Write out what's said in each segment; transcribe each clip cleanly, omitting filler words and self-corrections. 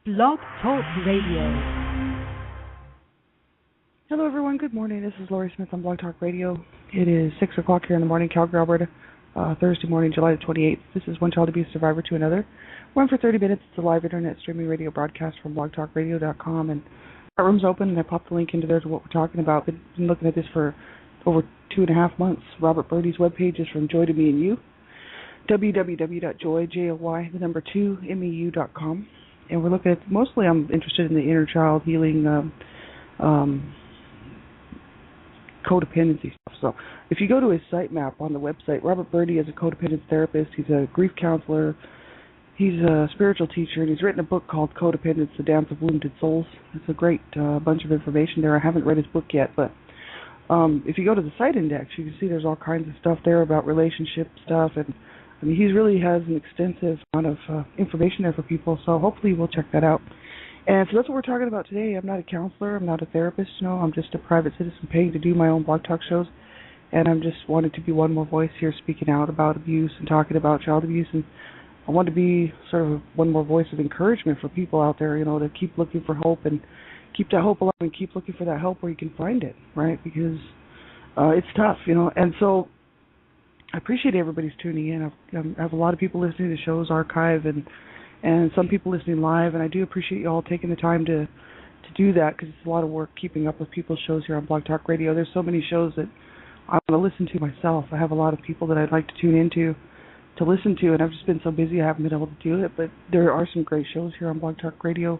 Blog Talk Radio. Hello, everyone. Good morning. This is Lori Smith on Blog Talk Radio. It is 6 o'clock here in the morning, Calgary, Alberta, Thursday morning, July the 28th. This is One Child Abuse Survivor to Another. We're on for 30 minutes. It's a live internet streaming radio broadcast from blogtalkradio.com. And our room's open, and I popped the link into there to what we're talking about. Been looking at this for over 2.5 months. Robert Birdie's webpage is From Joy to Me and You, www.joy2meu.com. And we're looking at, mostly I'm interested in the inner child healing codependency stuff. So if you go to his sitemap on the website, Robert Birdie is a codependence therapist. He's a grief counselor. He's a spiritual teacher, and he's written a book called Codependence, The Dance of Wounded Souls. It's a great bunch of information there. I haven't read his book yet, but if you go to the site index, you can see there's all kinds of stuff there about relationship stuff, and I mean, he really has an extensive amount of information there for people, so hopefully we'll check that out. And so that's what we're talking about today. I'm not a counselor. I'm not a therapist. I'm just a private citizen paying to do my own blog talk shows. And I'm just wanted to be one more voice here speaking out about abuse and talking about child abuse. And I want to be sort of one more voice of encouragement for people out there, to keep looking for hope and keep that hope alive and keep looking for that help where you can find it, right? Because it's tough, And so I appreciate everybody's tuning in. I have a lot of people listening to shows archive and some people listening live, and I do appreciate you all taking the time to do that, because it's a lot of work keeping up with people's shows here on Blog Talk Radio. There's so many shows that I want to listen to myself. I have a lot of people that I'd like to tune into to listen to, and I've just been so busy I haven't been able to do it, but there are some great shows here on Blog Talk Radio.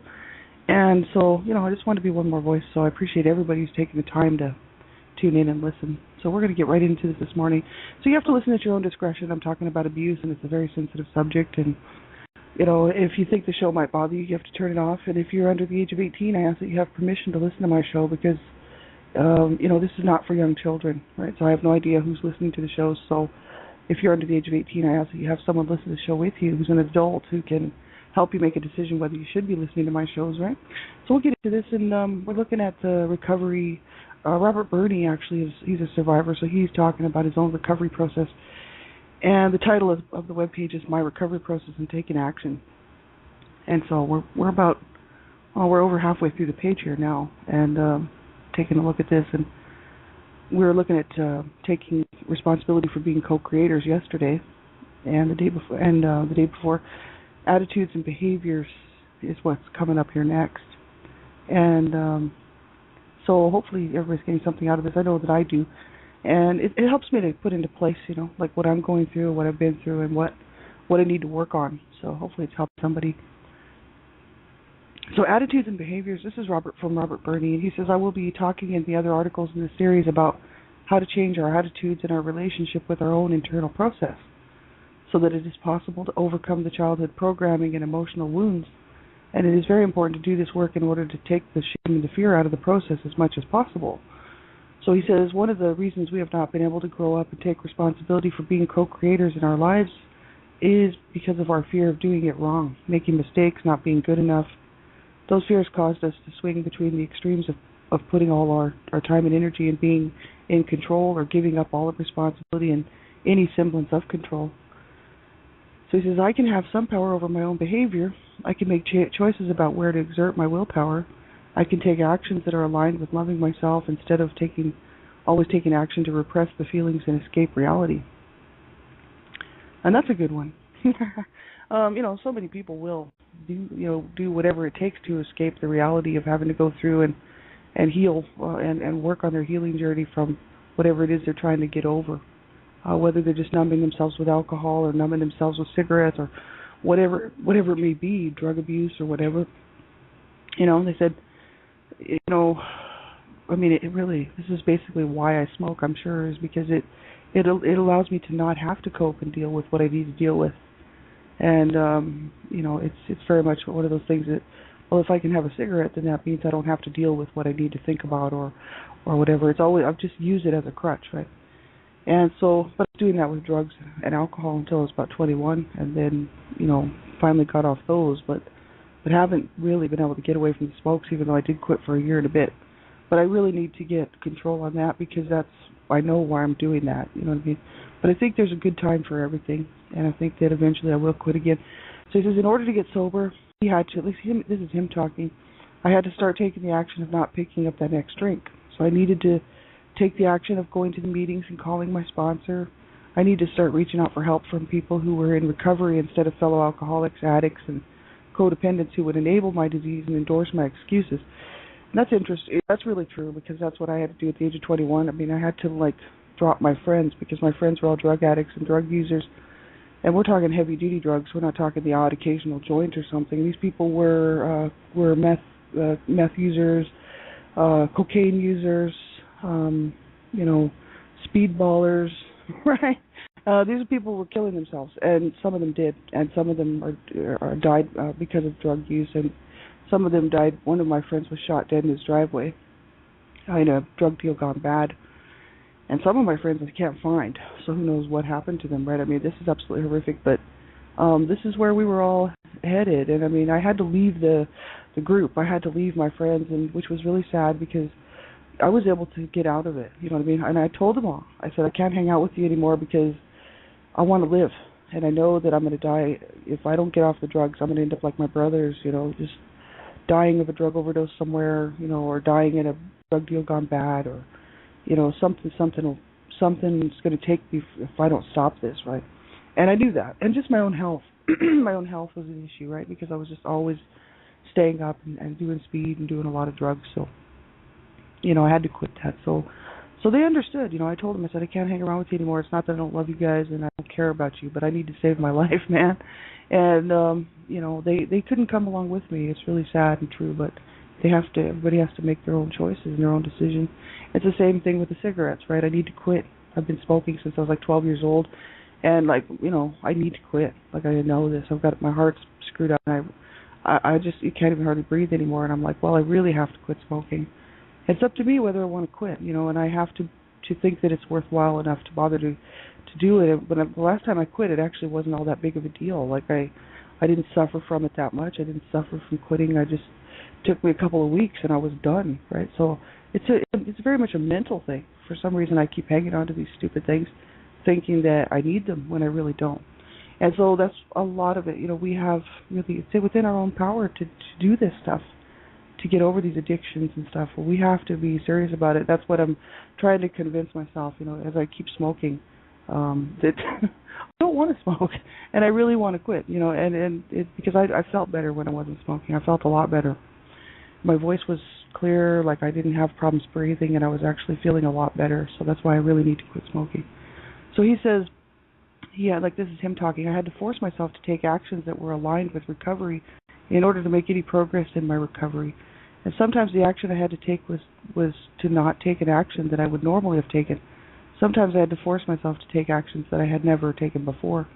And so, I just want to be one more voice, so I appreciate everybody who's taking the time to tune in and listen. So we're going to get right into this morning. So you have to listen at your own discretion. I'm talking about abuse, and it's a very sensitive subject, and if you think the show might bother you, you have to turn it off. And if you're under the age of 18, I ask that you have permission to listen to my show, because, this is not for young children, right? So I have no idea who's listening to the show. So if you're under the age of 18, I ask that you have someone listen to the show with you who's an adult who can help you make a decision whether you should be listening to my shows, right? So we'll get into this, and we're looking at the recovery. Robert Birdie, actually, he's a survivor, so he's talking about his own recovery process. And the title of the webpage is My Recovery Process and Taking Action. And so we're over halfway through the page here now, and taking a look at this. And we were looking at taking responsibility for being co-creators yesterday, and the day before, attitudes and behaviors is what's coming up here next. And so hopefully everybody's getting something out of this. I know that I do. And it helps me to put into place, like what I'm going through, what I've been through, and what I need to work on. So hopefully it's helped somebody. So attitudes and behaviors, this is from Robert Birdie, and he says, I will be talking in the other articles in this series about how to change our attitudes and our relationship with our own internal process, so that it is possible to overcome the childhood programming and emotional wounds. And it is very important to do this work in order to take the shame and the fear out of the process as much as possible. So he says, one of the reasons we have not been able to grow up and take responsibility for being co-creators in our lives is because of our fear of doing it wrong, making mistakes, not being good enough. Those fears caused us to swing between the extremes of putting all our time and energy in being in control, or giving up all of responsibility and any semblance of control. So he says, I can have some power over my own behavior. I can make choices about where to exert my willpower. I can take actions that are aligned with loving myself instead of always taking action to repress the feelings and escape reality. And that's a good one. So many people will do whatever it takes to escape the reality of having to go through and heal and work on their healing journey from whatever it is they're trying to get over. Whether they're just numbing themselves with alcohol, or numbing themselves with cigarettes, or whatever it may be, drug abuse or whatever. They said, it really, this is basically why I smoke, I'm sure, is because it allows me to not have to cope and deal with what I need to deal with. And, it's very much one of those things that, well, if I can have a cigarette, then that means I don't have to deal with what I need to think about or whatever. It's always, I've just used it as a crutch, right? And so, but I was doing that with drugs and alcohol until I was about 21, and then, finally got off those, but haven't really been able to get away from the smokes, even though I did quit for a year and a bit. But I really need to get control on that, because I know why I'm doing that, you know what I mean? But I think there's a good time for everything, and I think that eventually I will quit again. So he says, in order to get sober, he had to, at least him, this is him talking, I had to start taking the action of not picking up that next drink. So I needed to take the action of going to the meetings and calling my sponsor. I need to start reaching out for help from people who were in recovery instead of fellow alcoholics, addicts, and codependents who would enable my disease and endorse my excuses. And that's interesting. That's really true because that's what I had to do at the age of 21. I mean, I had to drop my friends because my friends were all drug addicts and drug users. And we're talking heavy duty drugs. We're not talking the odd occasional joint or something. These people were meth users, cocaine users, speedballers, right? These people were killing themselves, and some of them did, and some of them died because of drug use, and some of them died. One of my friends was shot dead in his driveway in a drug deal gone bad, and some of my friends I can't find, so who knows what happened to them, right? I mean, this is absolutely horrific, but this is where we were all headed, and I mean, I had to leave the group. I had to leave my friends, and which was really sad because I was able to get out of it, you know what I mean? And I told them all, I said, I can't hang out with you anymore because I want to live, and I know that I'm going to die. If I don't get off the drugs, I'm going to end up like my brothers, just dying of a drug overdose somewhere, or dying in a drug deal gone bad, or, something's going to take me if I don't stop this, right? And I knew that. And just my own health. My own health was an issue, right? Because I was just always staying up and doing speed and doing a lot of drugs, so, I had to quit that. So they understood, I told them, I said, I can't hang around with you anymore. It's not that I don't love you guys and I don't care about you, but I need to save my life, man. And, they couldn't come along with me. It's really sad and true, but everybody has to make their own choices and their own decision. It's the same thing with the cigarettes, right? I need to quit. I've been smoking since I was 12 years old, and I need to quit. I know this. I've got, my heart's screwed up, and I just, you can't even hardly breathe anymore, and I'm well, I really have to quit smoking. It's up to me whether I want to quit, and I have to think that it's worthwhile enough to bother to do it. But the last time I quit, it actually wasn't all that big of a deal. I didn't suffer from it that much. I didn't suffer from quitting. It took me a couple of weeks and I was done, right? So it's very much a mental thing. For some reason, I keep hanging on to these stupid things, thinking that I need them when I really don't. And so that's a lot of it. We have really, it's within our own power to do this stuff, to get over these addictions and stuff. Well, we have to be serious about it. That's what I'm trying to convince myself, as I keep smoking, that I don't want to smoke, and I really want to quit, because I felt better when I wasn't smoking. I felt a lot better. My voice was clear, I didn't have problems breathing, and I was actually feeling a lot better, so that's why I really need to quit smoking. So he says, this is him talking, I had to force myself to take actions that were aligned with recovery in order to make any progress in my recovery. And sometimes the action I had to take was to not take an action that I would normally have taken. Sometimes I had to force myself to take actions that I had never taken before.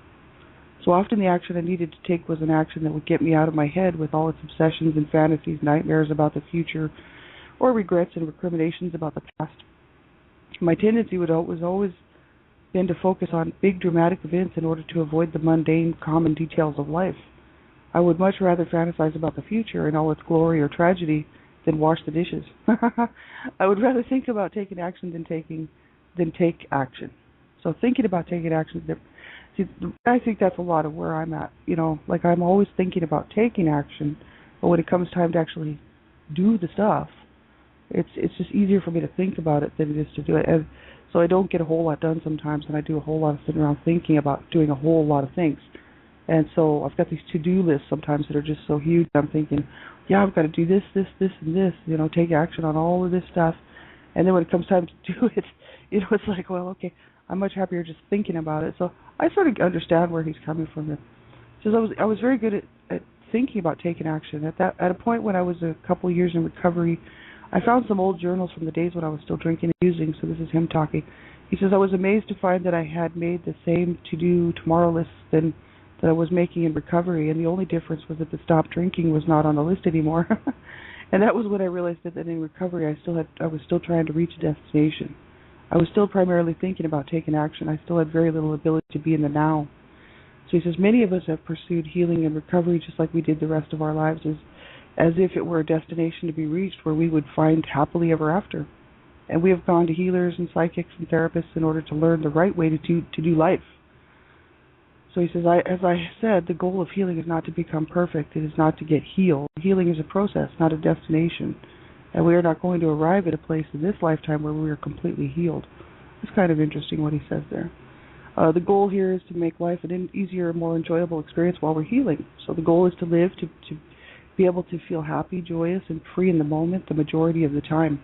So often the action I needed to take was an action that would get me out of my head with all its obsessions and fantasies, nightmares about the future, or regrets and recriminations about the past. My tendency was always been to focus on big dramatic events in order to avoid the mundane, common details of life. I would much rather fantasize about the future and all its glory or tragedy than wash the dishes. I would rather think about taking action than take action. So thinking about taking action, I think that's a lot of where I'm at. I'm always thinking about taking action, but when it comes time to actually do the stuff, it's just easier for me to think about it than it is to do it. And so I don't get a whole lot done sometimes, and I do a whole lot of sitting around thinking about doing a whole lot of things. And so I've got these to-do lists sometimes that are just so huge. I'm thinking, I've got to do this, this, this, and this, take action on all of this stuff. And then when it comes time to do it, it's okay, I'm much happier just thinking about it. So I sort of understand where he's coming from here. Because I was very good at thinking about taking action. At a point when I was a couple of years in recovery, I found some old journals from the days when I was still drinking and using, so this is him talking. He says, I was amazed to find that I had made the same to-do tomorrow list that I was making in recovery, and the only difference was that the stop drinking was not on the list anymore. And that was when I realized that in recovery I was still trying to reach a destination. I was still primarily thinking about taking action. I still had very little ability to be in the now. So he says, many of us have pursued healing and recovery just like we did the rest of our lives, as if it were a destination to be reached where we would find happily ever after. And we have gone to healers and psychics and therapists in order to learn the right way to do life. So he says, as I said, the goal of healing is not to become perfect. It is not to get healed. Healing is a process, not a destination. And we are not going to arrive at a place in this lifetime where we are completely healed. It's kind of interesting what he says there. The goal here is to make life an easier, more enjoyable experience while we're healing. So the goal is to live, to be able to feel happy, joyous, and free in the moment the majority of the time.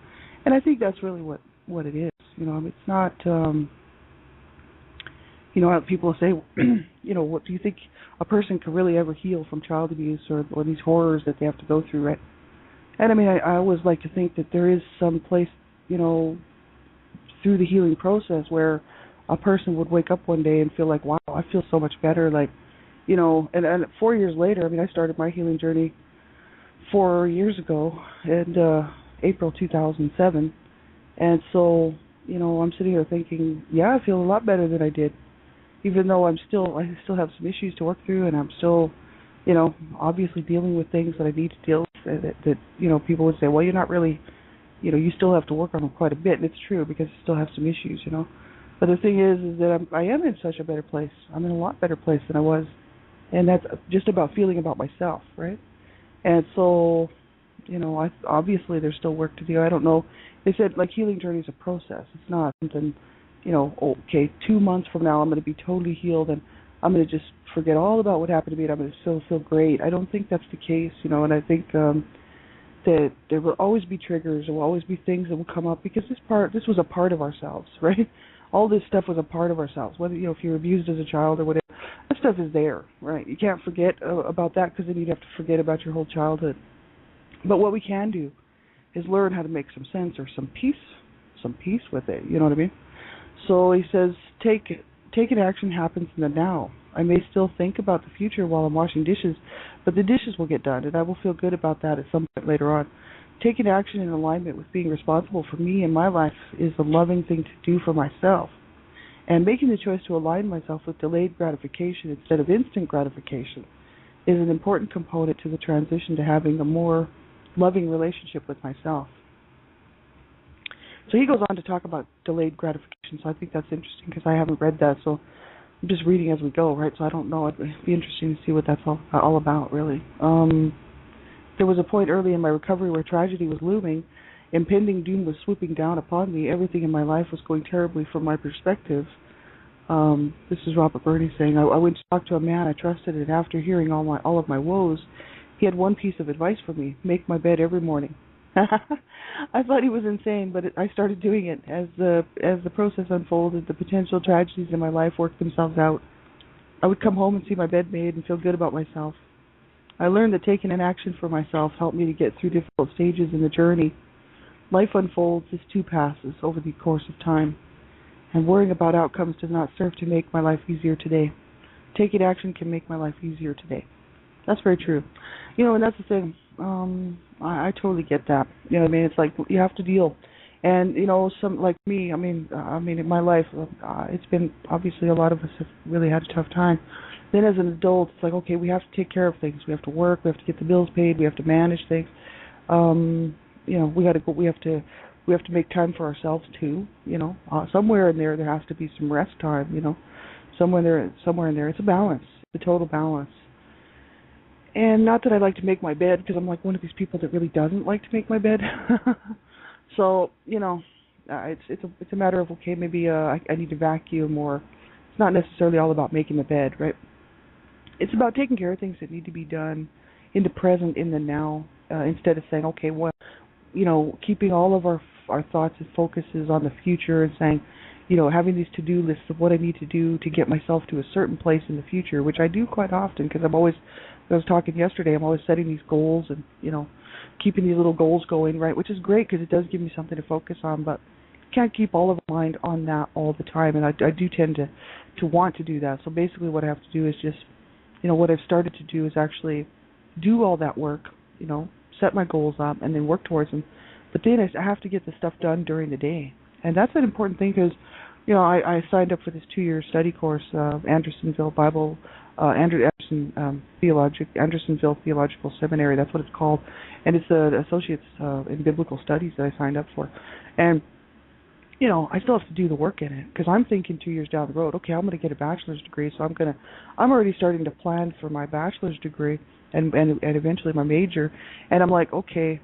And I think that's really what it is. It's not, people say, what do you think a person can really ever heal from child abuse or these horrors that they have to go through, right? And I mean, I always like to think that there is some place, through the healing process where a person would wake up one day and feel like, wow, I feel so much better, and 4 years later, I mean, I started my healing journey 4 years ago in April 2007, and so, I'm sitting here thinking, yeah, I feel a lot better than I did, even though I still have some issues to work through, and I'm still, obviously dealing with things that I need to deal with, that people would say, well, you're not really, you still have to work on them quite a bit, and it's true, because I still have some issues, But the thing is that I am in such a better place. I'm in a lot better place than I was, and that's just about feeling about myself, right? And so, obviously there's still work to do. I don't know. They said, healing journey is a process. It's not something, 2 months from now I'm going to be totally healed and I'm going to just forget all about what happened to me and I'm going to still feel great. I don't think that's the case, and I think that there will always be triggers. There will always be things that will come up because this was a part of ourselves, right? All this stuff was a part of ourselves. Whether, if you were abused as a child or whatever, that stuff is there, right? You can't forget about that because then you'd have to forget about your whole childhood. But what we can do is learn how to make some sense or some peace with it. You know what I mean? So he says, taking action happens in the now. I may still think about the future while I'm washing dishes, but the dishes will get done, and I will feel good about that at some point later on. Taking action in alignment with being responsible for me and my life is the loving thing to do for myself. And making the choice to align myself with delayed gratification instead of instant gratification is an important component to the transition to having a more loving relationship with myself. So he goes on to talk about delayed gratification, so I think that's interesting because I haven't read that, so I'm just reading as we go, right? So I don't know. It'd be interesting to see what that's all about, really. There was a point early in my recovery where tragedy was looming, impending doom was swooping down upon me. Everything in my life was going terribly from my perspective. This is Robert Burney saying, I went to talk to a man I trusted, and after hearing all of my woes, he had one piece of advice for me: make my bed every morning. I thought he was insane, but I started doing it. As the process unfolded, the potential tragedies in my life worked themselves out. I would come home and see my bed made and feel good about myself. I learned that taking an action for myself helped me to get through difficult stages in the journey. Life unfolds as two passes over the course of time, and worrying about outcomes does not serve to make my life easier today. Taking action can make my life easier today. That's very true. And that's the thing. I totally get that. You know what I mean? It's like you have to deal. And, some like me, I mean, in my life, it's been, obviously a lot of us have really had a tough time. Then as an adult, it's like, okay, we have to take care of things. We have to work. We have to get the bills paid. We have to manage things. We got to go. We have to make time for ourselves too. Somewhere in there has to be some rest time. Somewhere in there, it's a balance. It's a total balance. And not that I like to make my bed, because I'm like one of these people that really doesn't like to make my bed. So it's a matter of, okay, maybe I need to vacuum, or it's not necessarily all about making the bed, right? It's about taking care of things that need to be done in the present, in the now, instead of saying, okay, well, keeping all of our thoughts and focuses on the future and saying, having these to-do lists of what I need to do to get myself to a certain place in the future, which I do quite often because I was talking yesterday, I'm always setting these goals and, keeping these little goals going, right, which is great because it does give me something to focus on, but I can't keep all of my mind on that all the time, and I do tend to want to do that. So basically what I have to do is just, what I've started to do is actually do all that work, set my goals up and then work towards them. But then I have to get the stuff done during the day. And that's an important thing because, I signed up for this 2-year study course, Andersonville Andersonville Theological Seminary. That's what it's called. And it's the Associates in Biblical Studies that I signed up for. And I still have to do the work in it because I'm thinking 2 years down the road. Okay, I'm going to get a bachelor's degree, so I'm already starting to plan for my bachelor's degree and eventually my major. And I'm like, okay,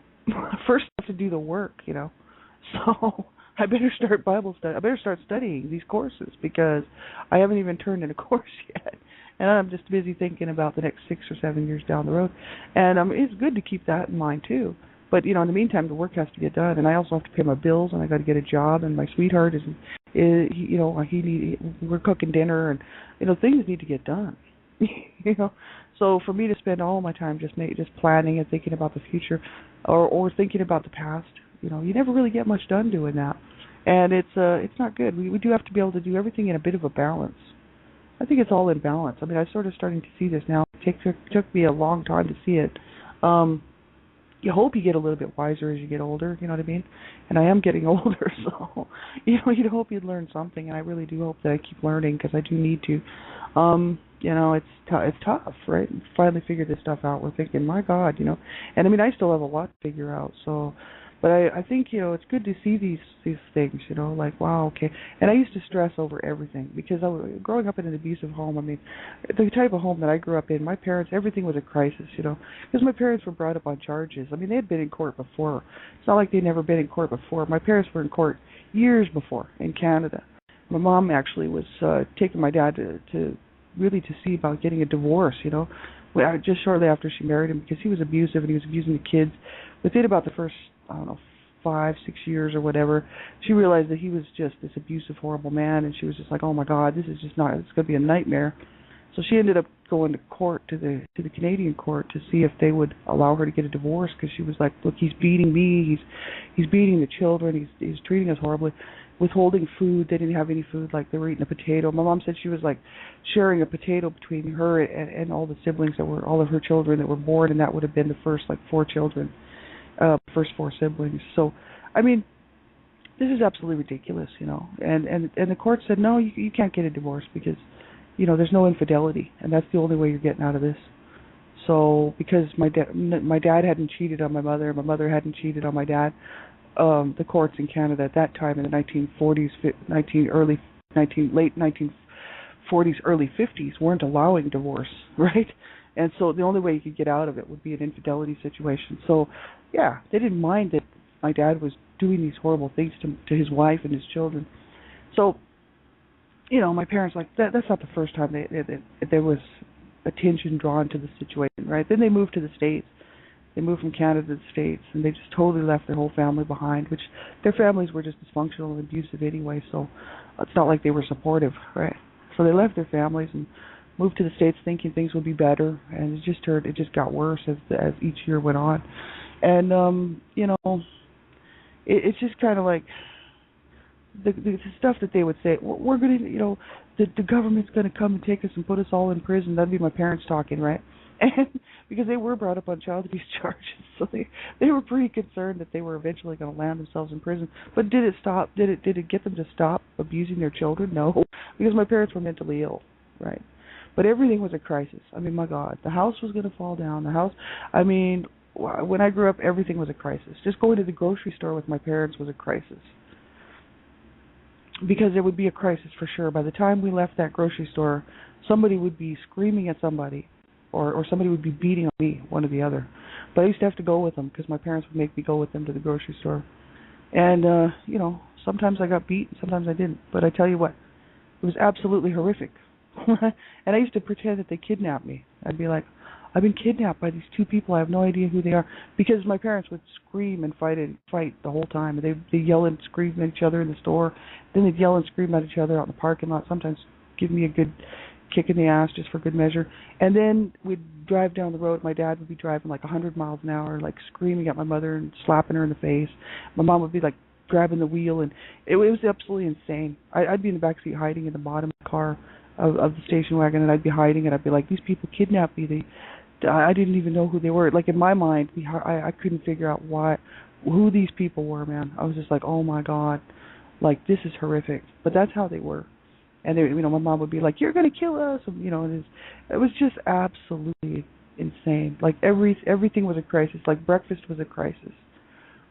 first I have to do the work. So I better start Bible study. I better start studying these courses because I haven't even turned in a course yet. And I'm just busy thinking about the next 6 or 7 years down the road. And it's good to keep that in mind too. But in the meantime, the work has to get done, and I also have to pay my bills, and I got to get a job. And my sweetheart we're cooking dinner, and things need to get done. So for me to spend all my time just planning and thinking about the future, or thinking about the past, you never really get much done doing that, and it's not good. We do have to be able to do everything in a bit of a balance. I think it's all in balance. I mean, I'm sort of starting to see this now. It took me a long time to see it. You hope you get a little bit wiser as you get older, you know what I mean? And I am getting older, so you'd hope you'd learn something, and I really do hope that I keep learning because I do need to. It's tough, right? Finally figure this stuff out. We're thinking, my God, and I mean, I still have a lot to figure out. So, but I think it's good to see these things, like wow, okay. And I used to stress over everything because growing up in an abusive home. I mean, the type of home that I grew up in, my parents, everything was a crisis, because my parents were brought up on charges. I mean, they had been in court before. It's not like they'd never been in court before. My parents were in court years before in Canada. My mom actually was taking my dad to see about getting a divorce, just shortly after she married him because he was abusive and he was abusing the kids. Within about the first, 5-6 years or whatever, she realized that he was just this abusive, horrible man, and she was just like, oh my God, this is just not, it's going to be a nightmare. So she ended up going to court, to the Canadian court, to see if they would allow her to get a divorce because she was like, look, he's beating me, he's beating the children, he's treating us horribly, withholding food. They didn't have any food, like they were eating a potato. My mom said she was like sharing a potato between her and all the siblings all of her children that were born, and that would have been the first like 4 children, first 4 siblings. So, I mean, this is absolutely ridiculous, and the court said, no, you can't get a divorce because there's no infidelity, and that's the only way you're getting out of this. So because my dad hadn't cheated on my mother hadn't cheated on my dad, the courts in Canada at that time in the 1940s, late 1940s, early 50s weren't allowing divorce, right? And so the only way you could get out of it would be an infidelity situation. So, yeah, they didn't mind that my dad was doing these horrible things to his wife and his children. So, my parents, like, that's not the first time there was attention drawn to the situation, right? Then they moved to the States. They moved from Canada to the States, and they just totally left their whole family behind, which their families were just dysfunctional and abusive anyway, so it's not like they were supportive, right? So they left their families and moved to the States thinking things would be better, and it just got worse as each year went on. And, it's just kind of like the stuff that they would say, we're going to, the government's going to come and take us and put us all in prison. That'd be my parents talking, right? And because they were brought up on child abuse charges, so they were pretty concerned that they were eventually going to land themselves in prison. But did it stop? Did it get them to stop abusing their children? No, because my parents were mentally ill, right? But everything was a crisis. I mean, my God, the house was going to fall down. I mean, when I grew up, everything was a crisis. Just going to the grocery store with my parents was a crisis. Because there would be a crisis for sure. By the time we left that grocery store, somebody would be screaming at somebody, or somebody would be beating on me, one or the other. But I used to have to go with them because my parents would make me go with them to the grocery store. And, sometimes I got beat, sometimes I didn't. But I tell you what, it was absolutely horrific. And I used to pretend that they kidnapped me. I'd be like, I've been kidnapped by these 2 people. I have no idea who they are. Because my parents would scream and fight the whole time. They'd yell and scream at each other in the store. Then they'd yell and scream at each other out in the parking lot. Sometimes give me a good kick in the ass just for good measure. And then we'd drive down the road. My dad would be driving like 100 miles an hour, like screaming at my mother and slapping her in the face. My mom would be like grabbing the wheel, and it was absolutely insane. I'd be in the backseat hiding in the bottom of the car of the station wagon, and I'd be hiding, and I'd be like, these people kidnapped me. I didn't even know who they were. Like in my mind, I couldn't figure out who these people were, man. I was just like, oh my God, like this is horrific. But that's how they were. And they, my mom would be like, you're going to kill us. And, it was just absolutely insane. Like everything was a crisis. Like breakfast was a crisis,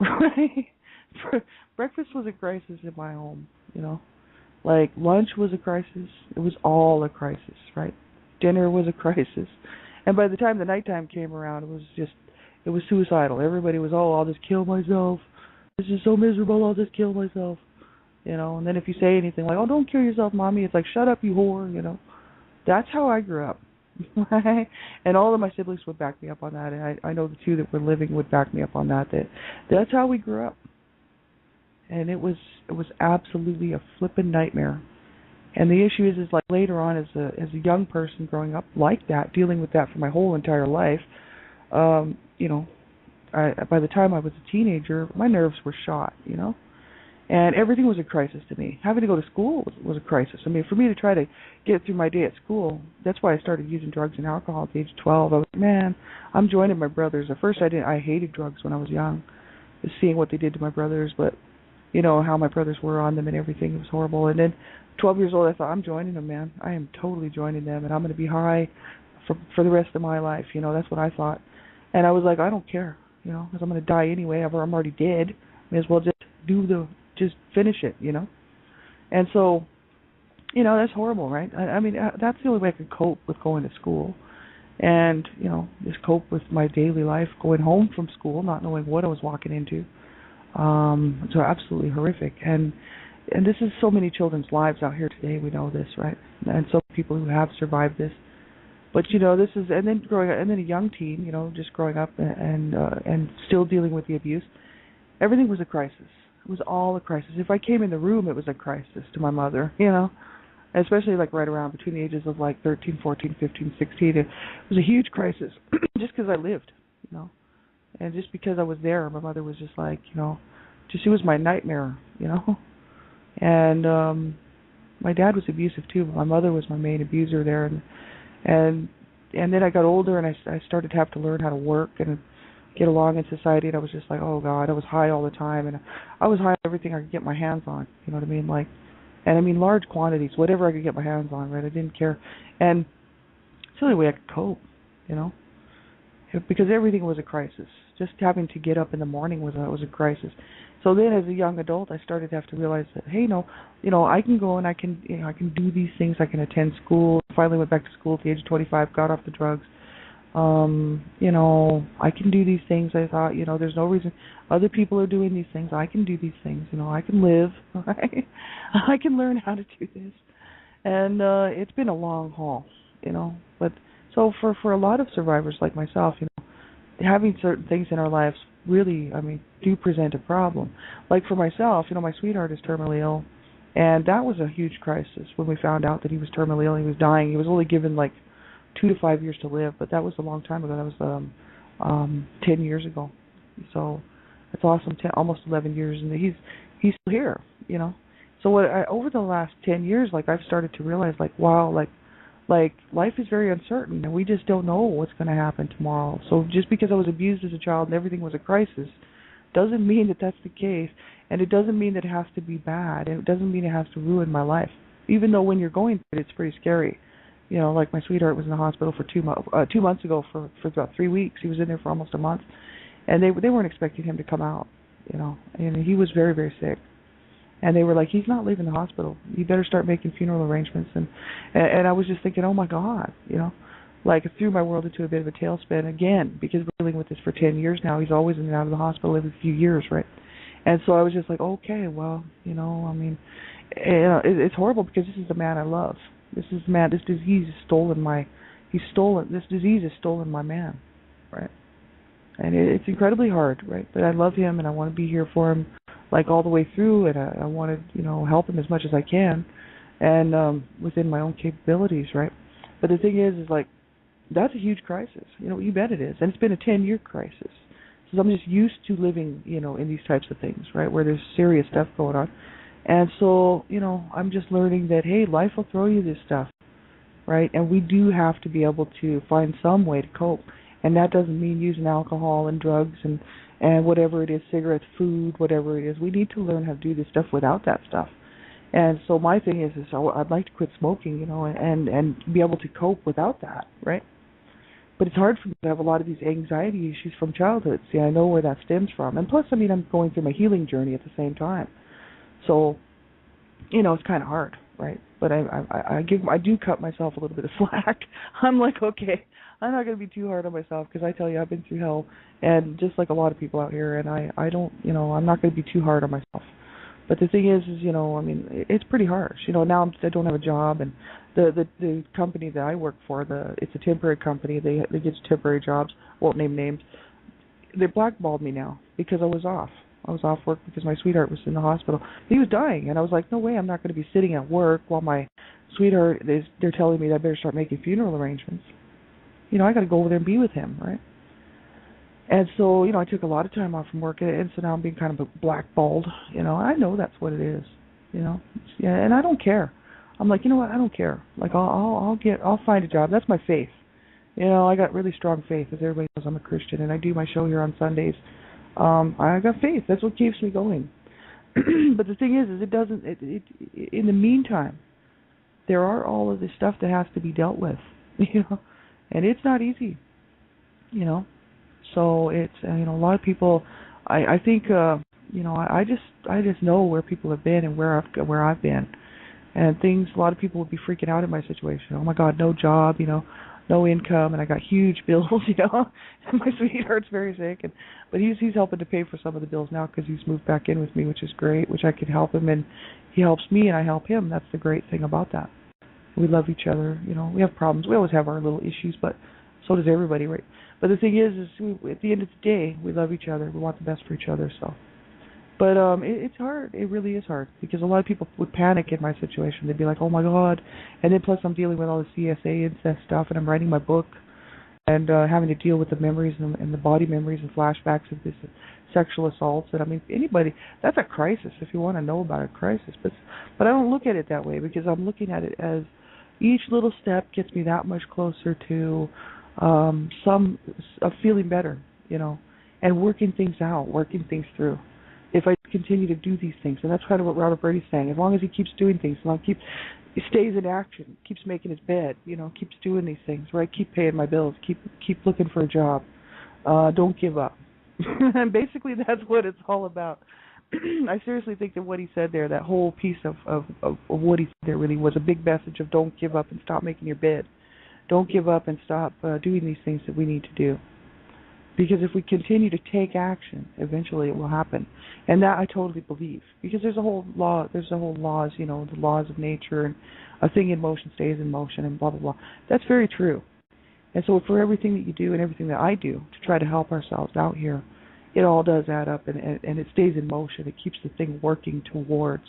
right? Breakfast was a crisis in my home, Like lunch was a crisis. It was all a crisis, right? Dinner was a crisis. And by the time the nighttime came around, it was suicidal. Everybody was, oh, I'll just kill myself. This is so miserable, I'll just kill myself. And then if you say anything like, oh, don't kill yourself, Mommy, it's like, shut up, you whore. That's how I grew up. And all of my siblings would back me up on that, and I know the two that were living would back me up on that's how we grew up. And it was absolutely a flippin' nightmare. And the issue is like later on as a young person growing up like that, dealing with that for my whole entire life, by the time I was a teenager, my nerves were shot, And everything was a crisis to me. Having to go to school was a crisis. I mean, for me to try to get through my day at school, that's why I started using drugs and alcohol at the age of 12. I was, man, I'm joining my brothers. At first I hated drugs when I was young, just seeing what they did to my brothers, but how my brothers were on them and everything. It was horrible. And then 12 years old, I thought, I'm joining them, man. I am totally joining them, and I'm going to be high for the rest of my life. That's what I thought. And I was like, I don't care, because I'm going to die anyway. I'm already dead. May as well just finish it, And so, that's horrible, right? I mean, that's the only way I could cope with going to school. And, just cope with my daily life, going home from school, not knowing what I was walking into. So absolutely horrific. And this is so many children's lives out here today. We know this, right? And so many people who have survived this. But this is, and then growing up, and then a young teen, just growing up and still dealing with the abuse. Everything was a crisis. It was all a crisis. If I came in the room, it was a crisis to my mother, especially like right around between the ages of like 13, 14, 15, 16. It was a huge crisis just because I lived, And just because I was there, my mother was just like, it was my nightmare, And my dad was abusive too. My mother was my main abuser there, and then I got older and I started to have to learn how to work and get along in society. And I was just like, oh God, I was high all the time, and I was high on everything I could get my hands on. You know what I mean? And I mean large quantities, whatever I could get my hands on. Right? I didn't care, and it's the only way I could cope, because everything was a crisis. Just having to get up in the morning was a crisis. So then, as a young adult, I started to have to realize that, hey, I can go and I can do these things. I can attend school. Finally, went back to school at the age of 25. Got off the drugs. I can do these things. I thought, there's no reason other people are doing these things. I can do these things. I can live. Right? I can learn how to do this. And it's been a long haul, But so for a lot of survivors like myself, having certain things in our lives really, do present a problem. Like for myself, my sweetheart is terminally ill, and that was a huge crisis when we found out that he was terminally ill. He was dying. He was only given like 2 to 5 years to live, but that was a long time ago. That was 10 years ago. So it's awesome. Almost 11 years, and he's still here. So over the last 10 years, I've started to realize, wow, life is very uncertain, and we just don't know what's going to happen tomorrow. So just because I was abused as a child and everything was a crisis doesn't mean that that's the case, and it doesn't mean that it has to be bad, and it doesn't mean it has to ruin my life, even though when you're going through it, it's pretty scary. Like my sweetheart was in the hospital for 2 months ago for about 3 weeks. He was in there for almost a month, and they weren't expecting him to come out, and he was very, very sick. And they were like, he's not leaving the hospital. You better start making funeral arrangements. And I was just thinking, oh, my God, it threw my world into a bit of a tailspin again, because we're dealing with this for 10 years now. He's always in and out of the hospital every few years, right? And so I was just like, okay, well, it's horrible, because this is the man I love. This disease has stolen my man, right? And it's incredibly hard, right? But I love him, and I want to be here for him, all the way through, and I want to, help him as much as I can, and within my own capabilities, right? But the thing is that's a huge crisis. You bet it is, and it's been a 10-year crisis. So I'm just used to living, in these types of things, right, where there's serious stuff going on. And so, I'm just learning that, hey, life will throw you this stuff, right? And we do have to be able to find some way to cope. And that doesn't mean using alcohol and drugs and whatever it is, cigarettes, food, whatever it is. We need to learn how to do this stuff without that stuff. And so my thing is I'd like to quit smoking, and be able to cope without that, right? But it's hard for me to have a lot of these anxiety issues from childhood. See, I know where that stems from. And plus, I mean, I'm going through my healing journey at the same time. So, it's kind of hard, right? But I do cut myself a little bit of slack. I'm like, okay, I'm not going to be too hard on myself, because I tell you, I've been through hell, and just like a lot of people out here, and I don't, I'm not going to be too hard on myself. But the thing is, I mean, it's pretty harsh. Now I don't have a job, and the company that I work for, it's a temporary company. They get temporary jobs. Won't name names. They blackballed me now because I was off. I was off work because my sweetheart was in the hospital. He was dying, and I was like, no way, I'm not going to be sitting at work while my sweetheart they're telling me that I better start making funeral arrangements. I got to go over there and be with him, right? And so, I took a lot of time off from work, and so now I'm being kind of blackballed. I know that's what it is. Yeah, and I don't care. I'm like, you know what? I don't care. Like, I'll find a job. That's my faith. I got really strong faith, as everybody knows. I'm a Christian, and I do my show here on Sundays. I got faith. That's what keeps me going. But the thing is it doesn't. In the meantime, there are all of this stuff that has to be dealt with. And it's not easy. So it's a lot of people. I think I just know where people have been and where I've been, and things. A lot of people would be freaking out in my situation. Oh my God, no job, no income, and I got huge bills, And my sweetheart's very sick, but he's helping to pay for some of the bills now because he's moved back in with me, which is great. Which I can help him, and he helps me, and I help him. That's the great thing about that. We love each other. We have problems. We always have our little issues, but so does everybody, right? But the thing is at the end of the day, we love each other. We want the best for each other. So, but it's hard. It really is hard, because a lot of people would panic in my situation. They'd be like, "Oh my God!" And then plus I'm dealing with all the CSA incest stuff, and I'm writing my book, and having to deal with the memories and the body memories and flashbacks of this sexual assaults. And I mean, anybody, that's a crisis if you want to know about a crisis. But I don't look at it that way, because I'm looking at it as each little step gets me that much closer to feeling better, and working things out, working things through. If I continue to do these things, and that's kind of what Robert Burdy's saying. As long as he keeps doing things, as long as he stays in action, keeps making his bed, keeps doing these things, right? Keep paying my bills, keep looking for a job, don't give up. And basically, that's what it's all about. I seriously think that what he said there, that whole piece of what he said there, really was a big message of don't give up and stop making your bed. Don't give up and stop doing these things that we need to do. Because if we continue to take action, eventually it will happen. And that I totally believe. Because there's a whole laws, the laws of nature, and a thing in motion stays in motion, and blah, blah, blah. That's very true. And so for everything that you do and everything that I do to try to help ourselves out here, it all does add up, and it stays in motion. It keeps the thing working towards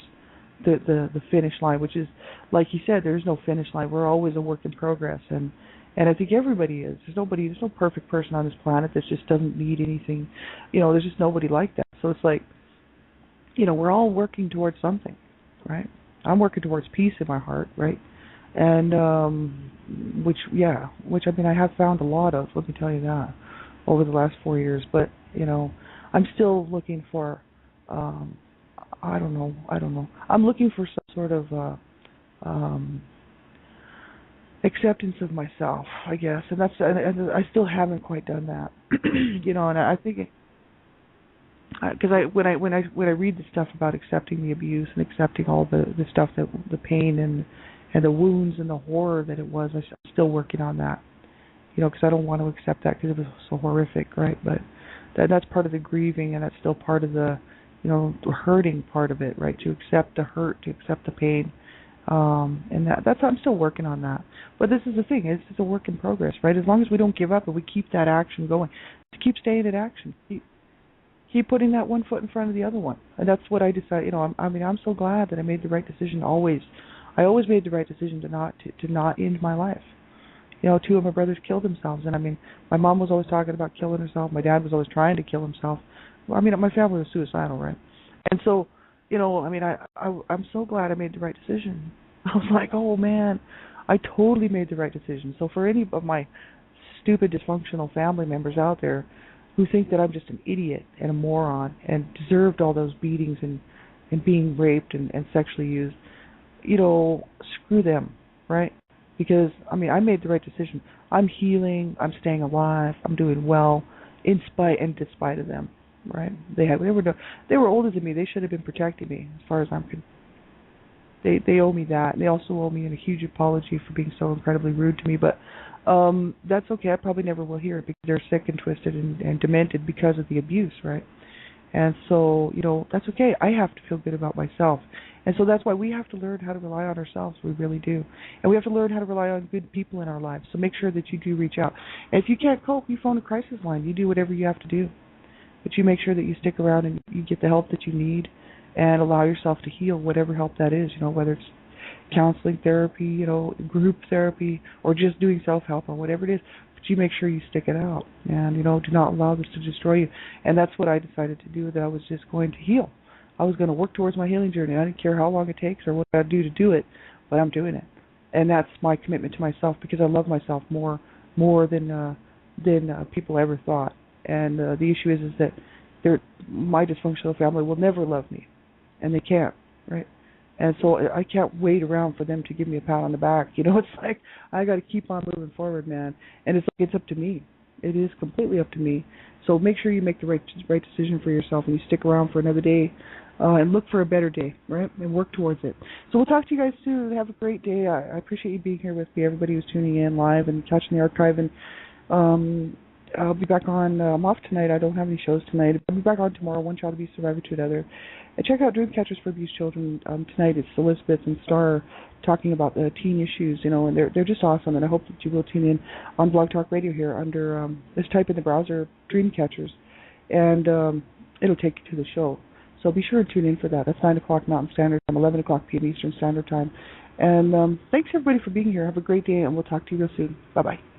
the finish line, which is, like he said, there's no finish line. We're always a work in progress, and I think everybody is. There's no perfect person on this planet that just doesn't need anything. There's just nobody like that. So it's like, we're all working towards something, right? I'm working towards peace in my heart, right? And which I mean, I have found a lot of. Let me tell you that over the last 4 years. But I'm still looking for. I don't know. I'm looking for some sort of acceptance of myself, I guess, and I still haven't quite done that. And I think because when I read the stuff about accepting the abuse and accepting all the stuff, that the pain and the wounds and the horror that it was, I'm still working on that. Because I don't want to accept that because it was so horrific, right? But that's part of the grieving, and that's still part of the the hurting part of it, right? To accept the hurt, to accept the pain, and that's I'm still working on that. But this is the thing; it's a work in progress, right? As long as we don't give up and we keep that action going, to keep staying in action, keep putting that one foot in front of the other one, and that's what I decided. I'm so glad that I made the right decision. I always made the right decision to not end my life. 2 of my brothers killed themselves, and I mean, my mom was always talking about killing herself. My dad was always trying to kill himself. Well, I mean, my family was suicidal, right? And so, I'm so glad I made the right decision. I was like, oh man, I totally made the right decision. So for any of my stupid, dysfunctional family members out there who think that I'm just an idiot and a moron and deserved all those beatings and being raped and sexually used, screw them, right? because I mean I made the right decision. I'm healing. I'm staying alive. I'm doing well, in spite and despite of them. Right? They were older than me. They should have been protecting me, as far as I'm concerned. They owe me that. And they also owe me a huge apology for being so incredibly rude to me. But that's okay. I probably never will hear it because they're sick and twisted and demented because of the abuse, right? And so, that's okay. I have to feel good about myself. And so that's why we have to learn how to rely on ourselves. We really do. And we have to learn how to rely on good people in our lives. So make sure that you do reach out. And if you can't cope, you phone a crisis line. You do whatever you have to do. But you make sure that you stick around and you get the help that you need and allow yourself to heal, whatever help that is, whether it's counseling, therapy, group therapy, or just doing self-help or whatever it is. But you make sure you stick it out and, do not allow this to destroy you. And that's what I decided to do, that I was just going to heal. I was going to work towards my healing journey. I didn't care how long it takes or what I do to do it, but I'm doing it. And that's my commitment to myself because I love myself more than people ever thought. And the issue is that my dysfunctional family will never love me, and they can't, right? And so I can't wait around for them to give me a pat on the back. It's like I got to keep on moving forward, man. And it's up to me. It is completely up to me. So make sure you make the right decision for yourself, and you stick around for another day, and look for a better day, right? And work towards it. So we'll talk to you guys soon. Have a great day. I appreciate you being here with me. Everybody who's tuning in live and catching the archive. And I'll be back on. I'm off tonight. I don't have any shows tonight. I'll be back on tomorrow. One Child Abuse Survivor to Another. And check out Dreamcatchers for Abused Children. Tonight it's Elizabeth and Star talking about the teen issues, and they're just awesome. And I hope that you will tune in on Blog Talk Radio here under just type in the browser Dreamcatchers, and it'll take you to the show. So be sure to tune in for that. That's 9 o'clock Mountain Standard Time, 11 o'clock p.m. Eastern Standard Time. And thanks everybody for being here. Have a great day, and we'll talk to you real soon. Bye bye.